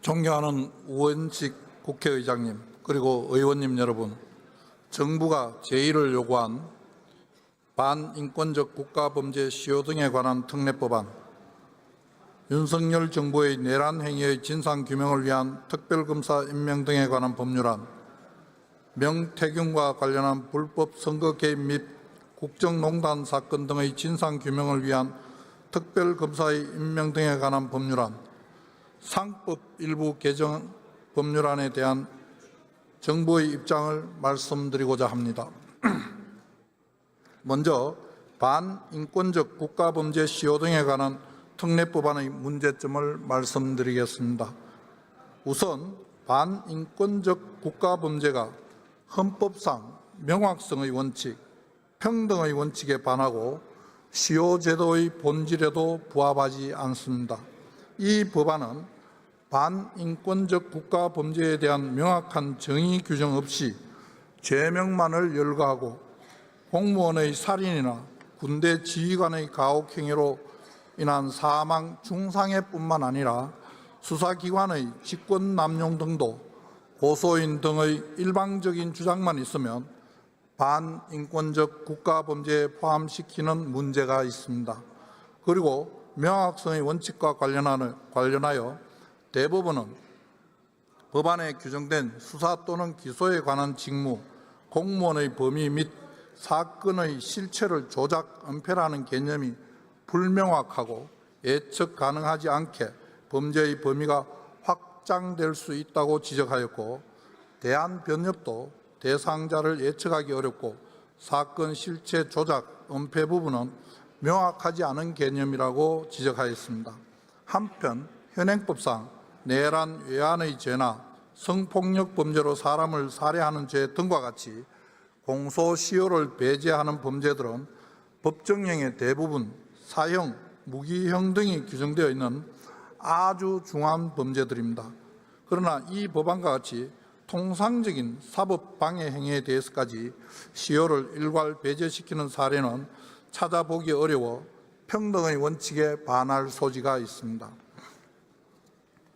존경하는 우원식 국회의장님, 그리고 의원님 여러분, 정부가 제1을 요구한 반인권적 국가범죄 시효 등에 관한 특례법안, 윤석열 정부의 내란 행위의 진상규명을 위한 특별검사 임명 등에 관한 법률안, 명태균과 관련한 불법 선거 개입 및 국정농단 사건 등의 진상규명을 위한 특별검사의 임명 등에 관한 법률안, 상법 일부 개정 법률안에 대한 정부의 입장을 말씀드리고자 합니다. 먼저 반인권적 국가범죄 시효 등에 관한 특례법안의 문제점을 말씀드리겠습니다. 우선 반인권적 국가범죄가 헌법상 명확성의 원칙, 평등의 원칙에 반하고 시효 제도의 본질에도 부합하지 않습니다. 이 법안은 반인권적 국가범죄에 대한 명확한 정의 규정 없이 죄명만을 열거하고 공무원의 살인이나 군대 지휘관의 가혹행위로 인한 사망, 중상해뿐만 아니라 수사기관의 직권 남용 등도 고소인 등의 일방적인 주장만 있으면 반인권적 국가범죄에 포함시키는 문제가 있습니다. 그리고 명확성의 원칙과 관련하여 대법원은 법안에 규정된 수사 또는 기소에 관한 직무, 공무원의 범위 및 사건의 실체를 조작, 은폐라는 개념이 불명확하고 예측 가능하지 않게 범죄의 범위가 확장될 수 있다고 지적하였고, 대한변협도 대상자를 예측하기 어렵고 사건 실체 조작, 은폐 부분은 명확하지 않은 개념이라고 지적하였습니다. 한편 현행법상 내란 외환의 죄나 성폭력 범죄로 사람을 살해하는 죄 등과 같이 공소시효를 배제하는 범죄들은 법정형의 대부분 사형, 무기형 등이 규정되어 있는 아주 중한 범죄들입니다. 그러나 이 법안과 같이 통상적인 사법방해 행위에 대해서까지 시효를 일괄 배제시키는 사례는 찾아보기 어려워 평등의 원칙에 반할 소지가 있습니다.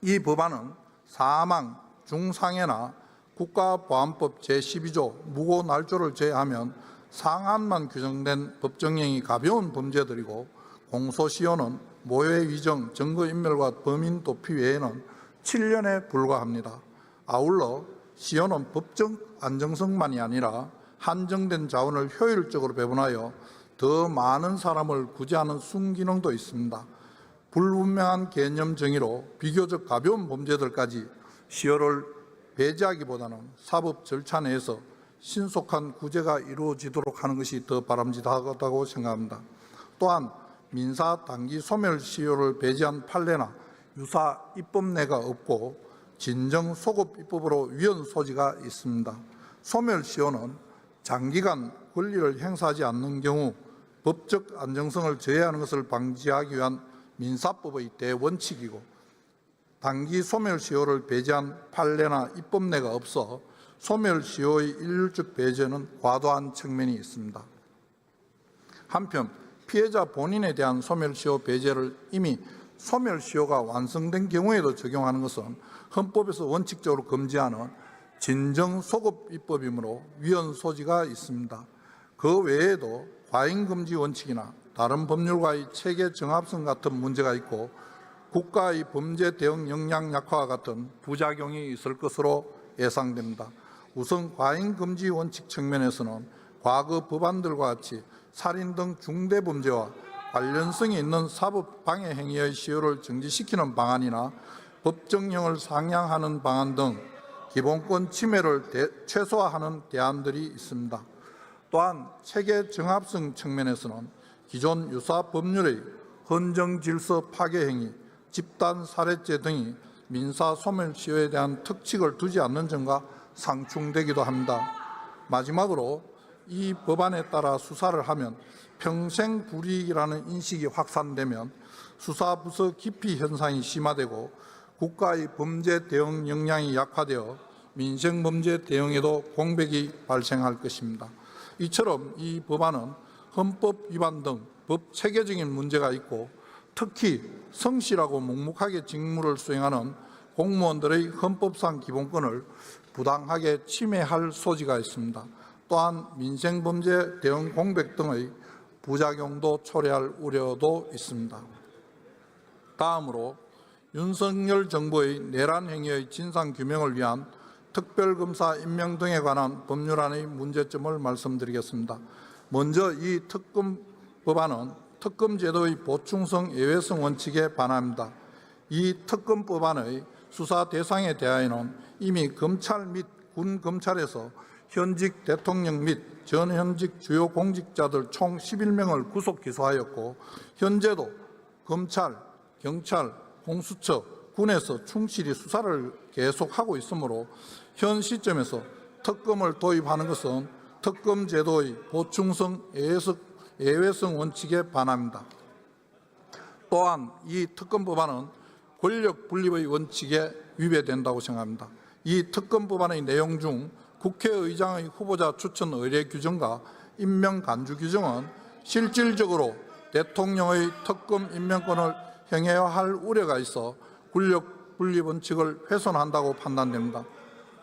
이 법안은 사망, 중상해나 국가보안법 제12조 무고날조를 제외하면 상한만 규정된 법정형이 가벼운 범죄들이고, 공소시효는 모해 위정, 증거인멸과 범인 도피 외에는 7년에 불과합니다. 아울러 시효는 법적 안정성만이 아니라 한정된 자원을 효율적으로 배분하여 더 많은 사람을 구제하는 순기능도 있습니다. 불분명한 개념 정의로 비교적 가벼운 범죄들까지 시효를 배제하기보다는 사법 절차 내에서 신속한 구제가 이루어지도록 하는 것이 더 바람직하다고 생각합니다. 또한 민사 단기 소멸 시효를 배제한 판례나 유사 입법례가 없고 진정 소급 입법으로 위헌 소지가 있습니다. 소멸 시효는 장기간 권리를 행사하지 않는 경우 법적 안정성을 저해하는 것을 방지하기 위한 민사법의 대원칙이고, 단기 소멸시효를 배제한 판례나 입법례가 없어 소멸시효의 일률적 배제는 과도한 측면이 있습니다. 한편 피해자 본인에 대한 소멸시효 배제를 이미 소멸시효가 완성된 경우에도 적용하는 것은 헌법에서 원칙적으로 금지하는 진정소급 입법이므로 위헌 소지가 있습니다. 그 외에도 과잉금지 원칙이나 다른 법률과의 체계 정합성 같은 문제가 있고, 국가의 범죄 대응 역량 약화와 같은 부작용이 있을 것으로 예상됩니다. 우선 과잉금지 원칙 측면에서는 과거 법안들과 같이 살인 등 중대범죄와 관련성이 있는 사법방해 행위의 시효를 정지시키는 방안이나 법정형을 상향하는 방안 등 기본권 침해를 최소화하는 대안들이 있습니다. 또한 체계 정합성 측면에서는 기존 유사 법률의 헌정질서 파괴 행위, 집단 살해죄 등이 민사 소멸시효에 대한 특칙을 두지 않는 점과 상충되기도 합니다. 마지막으로 이 법안에 따라 수사를 하면 평생 불이익이라는 인식이 확산되면 수사부서 기피 현상이 심화되고 국가의 범죄 대응 역량이 약화되어 민생범죄 대응에도 공백이 발생할 것입니다. 이처럼 이 법안은 헌법 위반 등 법 체계적인 문제가 있고, 특히 성실하고 묵묵하게 직무를 수행하는 공무원들의 헌법상 기본권을 부당하게 침해할 소지가 있습니다. 또한 민생범죄 대응 공백 등의 부작용도 초래할 우려도 있습니다. 다음으로 윤석열 정부의 내란 행위의 진상규명을 위한 특별검사 임명 등에 관한 법률안의 문제점을 말씀드리겠습니다. 먼저 이 특검 법안은 특검 제도의 보충성 예외성 원칙에 반합니다. 이 특검 법안의 수사 대상에 대하여는 이미 검찰 및 군 검찰에서 현직 대통령 및 전현직 주요 공직자들 총 11명을 구속 기소하였고, 현재도 검찰, 경찰, 공수처, 군에서 충실히 수사를 계속하고 있으므로 현 시점에서 특검을 도입하는 것은 특검 제도의 보충성 예외성 원칙에 반합니다. 또한 이 특검 법안은 권력 분립의 원칙에 위배된다고 생각합니다. 이 특검 법안의 내용 중 국회의장의 후보자 추천 의례 규정과 임명 간주 규정은 실질적으로 대통령의 특검 임명권을 행해할 우려가 있어 권력 분립 원칙을 훼손한다고 판단됩니다.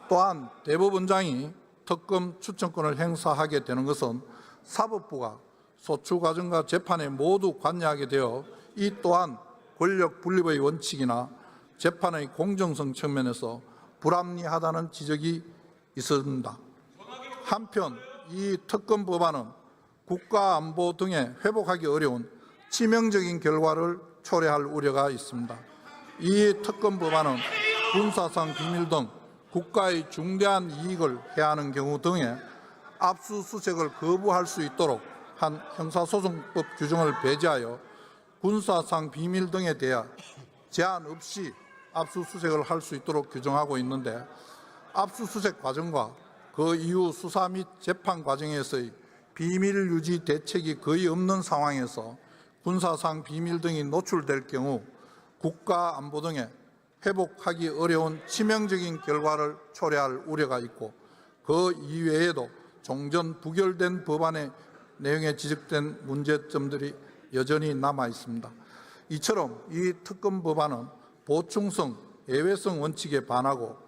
또한 대법원장이 특검 추천권을 행사하게 되는 것은 사법부가 소추 과정과 재판에 모두 관여하게 되어 이 또한 권력 분립의 원칙이나 재판의 공정성 측면에서 불합리하다는 지적이 있습니다. 한편 이 특검 법안은 국가 안보 등에 회복하기 어려운 치명적인 결과를 초래할 우려가 있습니다. 이 특검 법안은 군사상 비밀 등 국가의 중대한 이익을 해하는 경우 등에 압수수색을 거부할 수 있도록 한 형사소송법 규정을 배제하여 군사상 비밀 등에 대해 제한 없이 압수수색을 할 수 있도록 규정하고 있는데, 압수수색 과정과 그 이후 수사 및 재판 과정에서의 비밀 유지 대책이 거의 없는 상황에서 군사상 비밀 등이 노출될 경우 국가 안보 등에 회복하기 어려운 치명적인 결과를 초래할 우려가 있고, 그 이외에도 종전 부결된 법안의 내용에 지적된 문제점들이 여전히 남아 있습니다. 이처럼 이 특검 법안은 보충성, 예외성 원칙에 반하고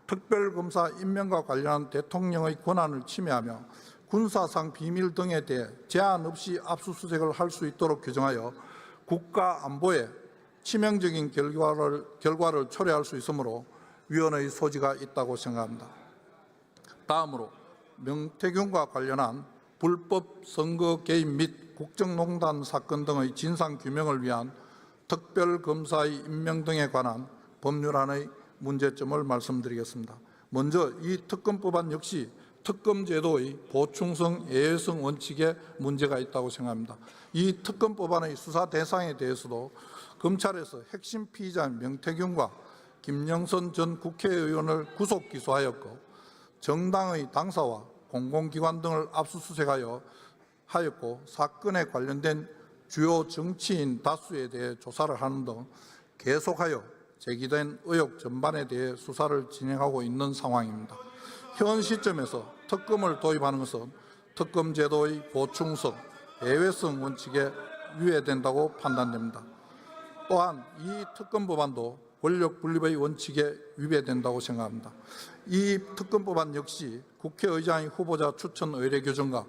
특별검사 임명과 관련한 대통령의 권한을 침해하며 군사상 비밀 등에 대해 제한 없이 압수수색을 할 수 있도록 규정하여 국가 안보에 치명적인 결과를 초래할 수 있으므로 위헌의 소지가 있다고 생각합니다. 다음으로 명태균과 관련한 불법 선거 개입 및 국정농단 사건 등의 진상규명을 위한 특별검사의 임명 등에 관한 법률안의 문제점을 말씀드리겠습니다. 먼저 이 특검법안 역시 특검 제도의 보충성 예외성 원칙에 문제가 있다고 생각합니다. 이 특검법안의 수사 대상에 대해서도 검찰에서 핵심 피의자인 명태균과 김영선 전 국회의원을 구속 기소하였고, 정당의 당사와 공공기관 등을 압수수색하였고, 사건에 관련된 주요 정치인 다수에 대해 조사를 하는 등 계속하여 제기된 의혹 전반에 대해 수사를 진행하고 있는 상황입니다. 현 시점에서 특검을 도입하는 것은 특검 제도의 보충성, 예외성 원칙에 위배된다고 판단됩니다. 또한 이 특검 법안도 권력 분립의 원칙에 위배된다고 생각합니다. 이 특검 법안 역시 국회의장의 후보자 추천 의례 규정과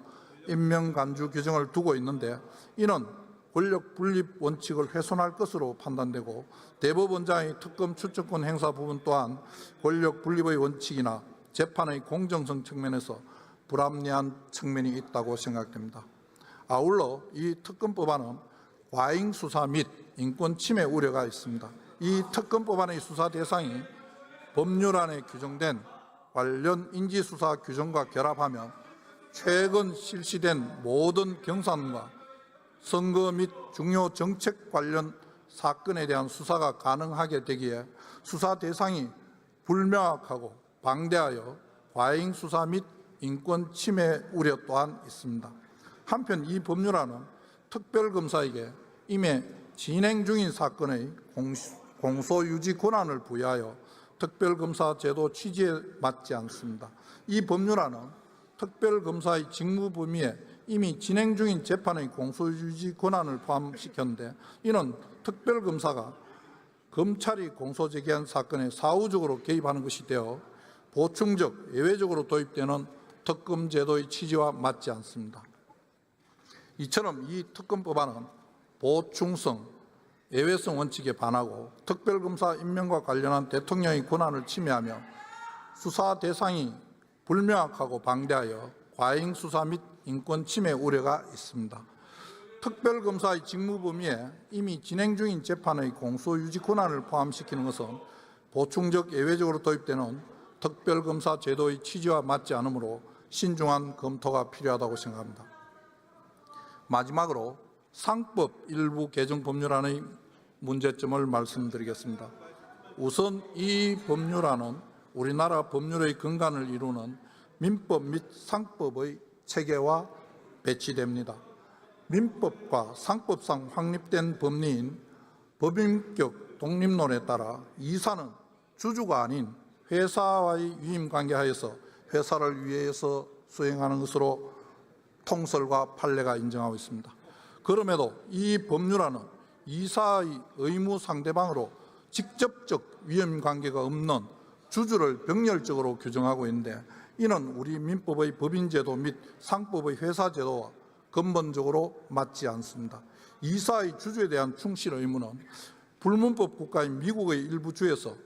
임명 간주 규정을 두고 있는데, 이는 권력 분립 원칙을 훼손할 것으로 판단되고, 대법원장의 특검 추천권 행사 부분 또한 권력 분립의 원칙이나 재판의 공정성 측면에서 불합리한 측면이 있다고 생각됩니다. 아울러 이 특검 법안은 과잉 수사 및 인권 침해 우려가 있습니다. 이 특검 법안의 수사 대상이 법률안에 규정된 관련 인지수사 규정과 결합하면 최근 실시된 모든 경산과 선거 및 중요 정책 관련 사건에 대한 수사가 가능하게 되기에 수사 대상이 불명확하고 방대하여 과잉 수사 및 인권 침해 우려 또한 있습니다. 한편 이 법률안은 특별검사에게 이미 진행 중인 사건의 공소유지 권한을 부여하여 특별검사 제도 취지에 맞지 않습니다. 이 법률안은 특별검사의 직무 범위에 이미 진행 중인 재판의 공소유지 권한을 포함시켰는데, 이는 특별검사가 검찰이 공소제기한 사건에 사후적으로 개입하는 것이 되어 보충적, 예외적으로 도입되는 특검 제도의 취지와 맞지 않습니다. 이처럼 이 특검법안은 보충성, 예외성 원칙에 반하고 특별검사 임명과 관련한 대통령의 권한을 침해하며 수사 대상이 불명확하고 방대하여 과잉 수사 및 인권 침해 우려가 있습니다. 특별검사의 직무 범위에 이미 진행 중인 재판의 공소유지 권한을 포함시키는 것은 보충적 예외적으로 도입되는 특별검사 제도의 취지와 맞지 않으므로 신중한 검토가 필요하다고 생각합니다. 마지막으로 상법 일부 개정 법률안의 문제점을 말씀드리겠습니다. 우선 이 법률안은 우리나라 법률의 근간을 이루는 민법 및 상법의 체계와 배치됩니다. 민법과 상법상 확립된 법리인 법인격 독립론에 따라 이사는 주주가 아닌 회사와의 유임관계하에서 회사를 위해서 수행하는 것으로 통설과 판례가 인정하고 있습니다. 그럼에도 이 법률안은 이사의 의무 상대방으로 직접적 위임관계가 없는 주주를 병렬적으로 규정하고 있는데 이는 우리 민법의 법인제도 및 상법의 회사제도와 근본적으로 맞지 않습니다. 이사의 주주에 대한 충실 의무는 불문법 국가인 미국의 일부 주에서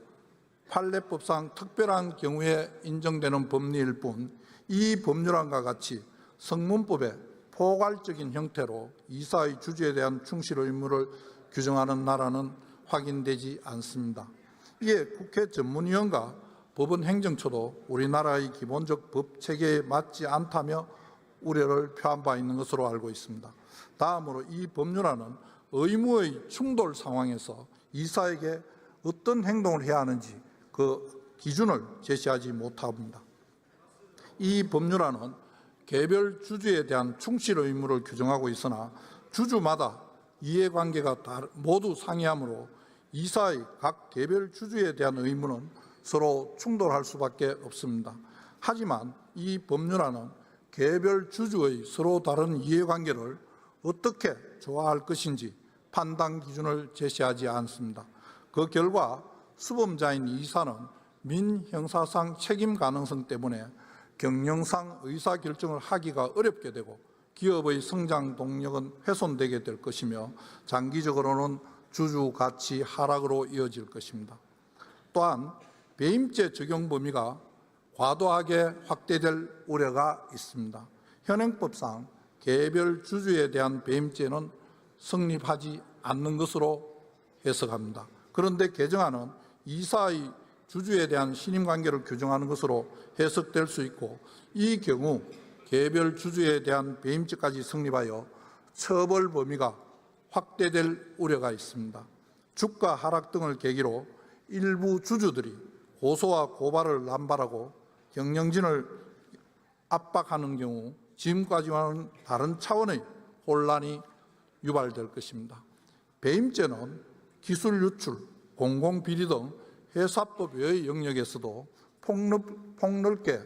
판례법상 특별한 경우에 인정되는 법리일 뿐 이 법률안과 같이 성문법의 포괄적인 형태로 이사의 주주에 대한 충실 의무를 규정하는 나라는 확인되지 않습니다. 이에 국회 전문위원과 법원 행정처도 우리나라의 기본적 법 체계에 맞지 않다며 우려를 표한 바 있는 것으로 알고 있습니다. 다음으로 이 법률안은 의무의 충돌 상황에서 이사에게 어떤 행동을 해야 하는지 그 기준을 제시하지 못합니다. 이 법률안은 개별 주주에 대한 충실 의무를 규정하고 있으나 주주마다 이해관계가 모두 상이하므로 이사의 각 개별 주주에 대한 의무는 서로 충돌할 수밖에 없습니다. 하지만 이 법률안은 개별 주주의 서로 다른 이해관계를 어떻게 조화할 것인지 판단 기준을 제시하지 않습니다. 그 결과 수범자인 이사는 민형사상 책임 가능성 때문에 경영상 의사결정을 하기가 어렵게 되고 기업의 성장 동력은 훼손되게 될 것이며 장기적으로는 주주 가치 하락으로 이어질 것입니다. 또한 배임죄 적용 범위가 과도하게 확대될 우려가 있습니다. 현행법상 개별 주주에 대한 배임죄는 성립하지 않는 것으로 해석합니다. 그런데 개정안은 이사의 주주에 대한 신임관계를 규정하는 것으로 해석될 수 있고 이 경우 개별 주주에 대한 배임죄까지 성립하여 처벌 범위가 확대될 우려가 있습니다. 주가 하락 등을 계기로 일부 주주들이 고소와 고발을 남발하고 경영진을 압박하는 경우 지금까지와는 다른 차원의 혼란이 유발될 것입니다. 배임죄는 기술 유출, 공공비리 등 회사법 외의 영역에서도 폭넓게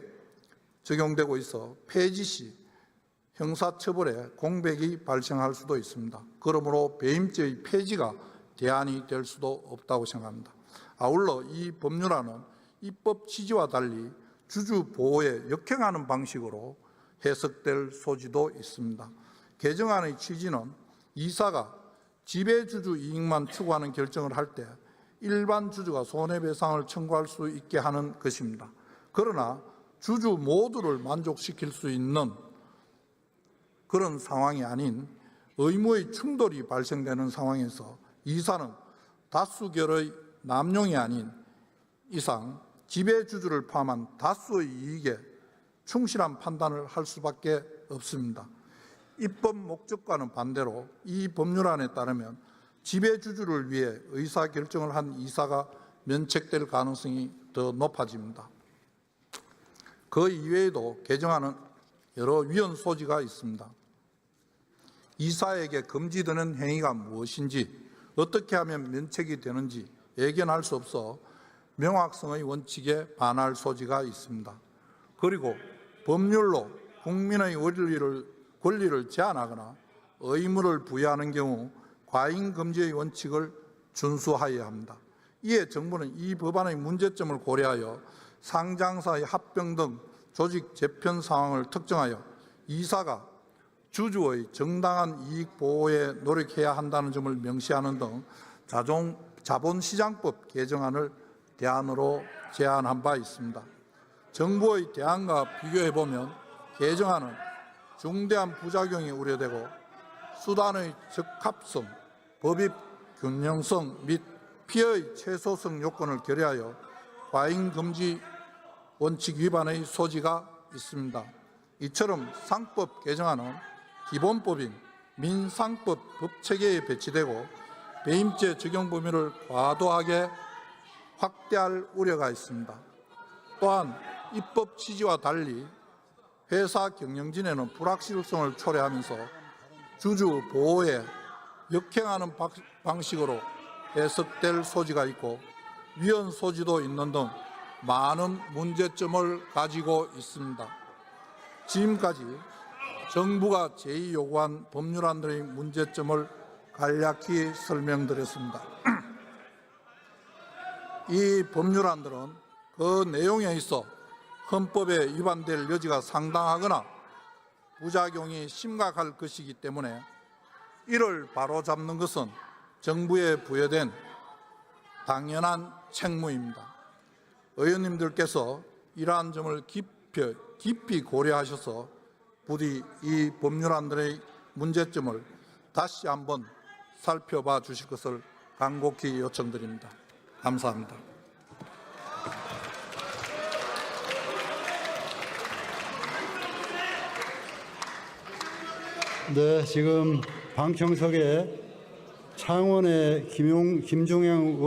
적용되고 있어 폐지 시 형사처벌에 공백이 발생할 수도 있습니다. 그러므로 배임죄의 폐지가 대안이 될 수도 없다고 생각합니다. 아울러 이 법률안은 입법 취지와 달리 주주 보호에 역행하는 방식으로 해석될 소지도 있습니다. 개정안의 취지는 이사가 지배주주 이익만 추구하는 결정을 할 때 일반 주주가 손해배상을 청구할 수 있게 하는 것입니다. 그러나 주주 모두를 만족시킬 수 있는 그런 상황이 아닌 의무의 충돌이 발생되는 상황에서 이사는 다수결의 남용이 아닌 이상 지배주주를 포함한 다수의 이익에 충실한 판단을 할 수밖에 없습니다. 입법 목적과는 반대로 이 법률안에 따르면 지배주주를 위해 의사결정을 한 이사가 면책될 가능성이 더 높아집니다. 그 이외에도 개정안은 여러 위헌 소지가 있습니다. 이사에게 금지되는 행위가 무엇인지 어떻게 하면 면책이 되는지 예견할 수 없어 명확성의 원칙에 반할 소지가 있습니다. 그리고 법률로 국민의 권리를 제한하거나 의무를 부여하는 경우 과잉 금지의 원칙을 준수하여야 합니다. 이에 정부는 이 법안의 문제점을 고려하여 상장사의 합병 등 조직 재편 상황을 특정하여 이사가 주주의 정당한 이익 보호에 노력해야 한다는 점을 명시하는 등 자본시장법 개정안을 대안으로 제안한 바 있습니다. 정부의 대안과 비교해보면 개정안은 중대한 부작용이 우려되고 수단의 적합성, 법익 균형성 및 피해의 최소성 요건을 결여하여 과잉 금지 원칙 위반의 소지가 있습니다. 이처럼 상법 개정안은 기본법인 민상법 법체계에 배치되고 배임죄 적용 범위를 과도하게 확대할 우려가 있습니다. 또한 입법 취지와 달리 회사 경영진에는 불확실성을 초래하면서 주주 보호에 역행하는 방식으로 해석될 소지가 있고 위헌 소지도 있는 등 많은 문제점을 가지고 있습니다. 지금까지 정부가 제의 요구한 법률안들의 문제점을 간략히 설명드렸습니다. 이 법률안들은 그 내용에 있어 헌법에 위반될 여지가 상당하거나 부작용이 심각할 것이기 때문에 이를 바로잡는 것은 정부에 부여된 당연한 책무입니다. 의원님들께서 이러한 점을 깊이 고려하셔서 부디 이 법률안들의 문제점을 다시 한번 살펴봐 주실 것을 간곡히 요청드립니다. 감사합니다. 네, 지금 방청석에 창원의 김종영